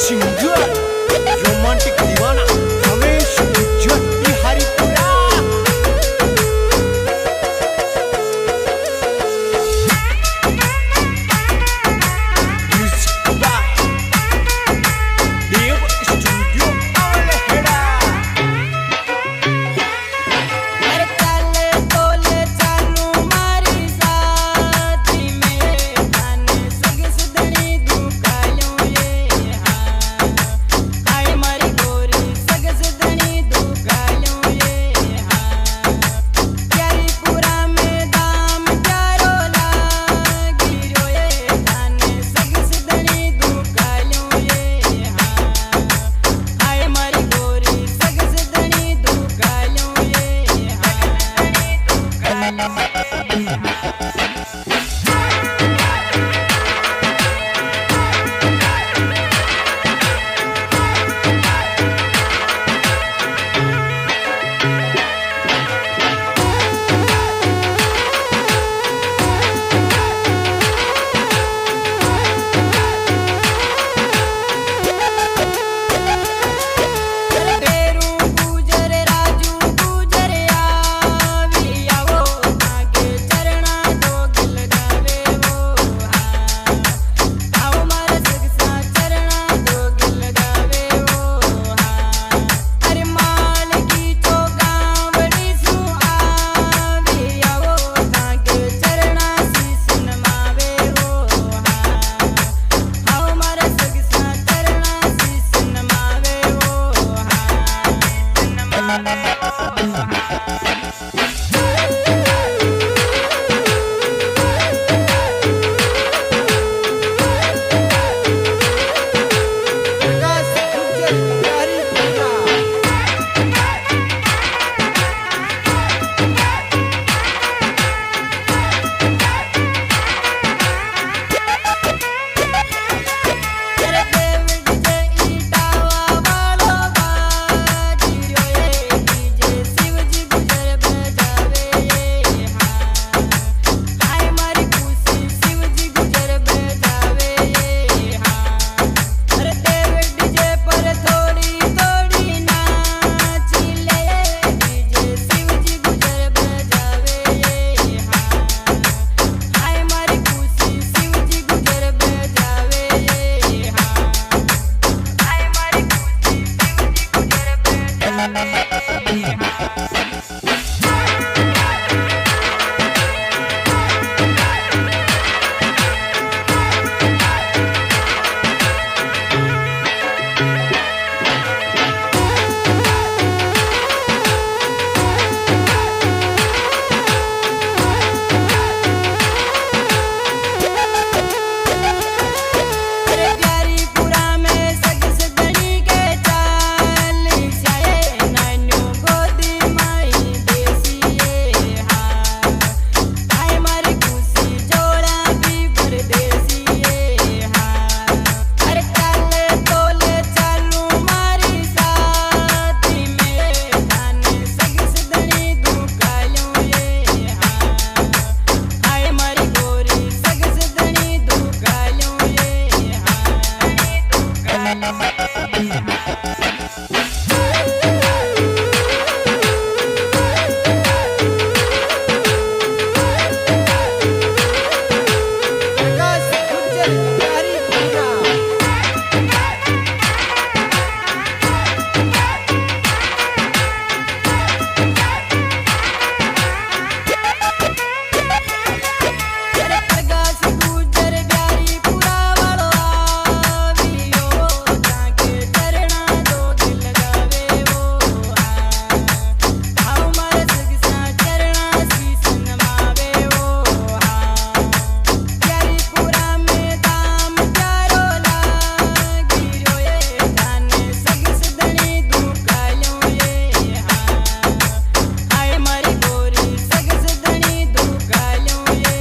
Singer romantic दीवाना Ramesh Ujjwal Biharipura. Music by Dev studio Awalheda. अरे चाले तोले चालू मारी साथी में खाने सगे सुधनी दुकायों ये हाँ आए मारी गोरी सगे सुधनी दुकायों ये हाँ प्यारी पूरा में दाम प्यारो लागी रो ये खाने सगे सुधनी दुकायों ये हाँ आए मारी गोरी सगे सुधनी दुकायों ये तेरू गुजर राजू गुजर आवी आवो आगे चरणा दो गिल गावे वो हाँ आओ मारा सगसा चरणा दो गिल गावे वो हाँ अरे माल की तो गावड़ी सु आवी आवो आगे चरणा शीस नमावे वो हाँ आओ मारा सगसा चरणा शीस नमावे वो प्रकाश उज्जवल बिहारी पुरा। तेरे देव डीजे ईटावा वालो बाजी रो ये डीजे शिवजी गुजर बजावे ये हाँ हाय मारी खुशी शिवजी गुजर बजावे ये हाँ अरे देव डीजे पर थोड़ी थोड़ी नाची ले डीजे शिवजी गुजर बजावे ये हाँ हाय मारी खुशी शिवजी गुजर बजावे ये हाँ हाय मारी खुशी शिवजी गुजर बजावे ये हाँ अरे प्यारी पूरा में सग सगड़ी के चाल जाए नान्यो गोदी माई देसी ये हाँ आए मारी खुशी जोड़ा भी परदेसी ये हाँ अरे काले तोले चालू मारी साथी में खाने सग सगड़ी दुकायों ये हाँ आए मारी गोरी सग सगड़ी दुकायों ये प्रकाश उज्जवल बिहारी पुरा। तेरे प्रकाश गुजर प्यारी पूरा वालो आवी ओ ताके चरणा दो दिल गावे वो हाँ आओ मारे सगसा चरणा शीस नमावे वो हाँ प्यारी पूरा में दाम प्यारो लागी रो ये खाने सग सदनी दुकायों ये हाँ आए मारी गोरी सग सदनी दुकायों ये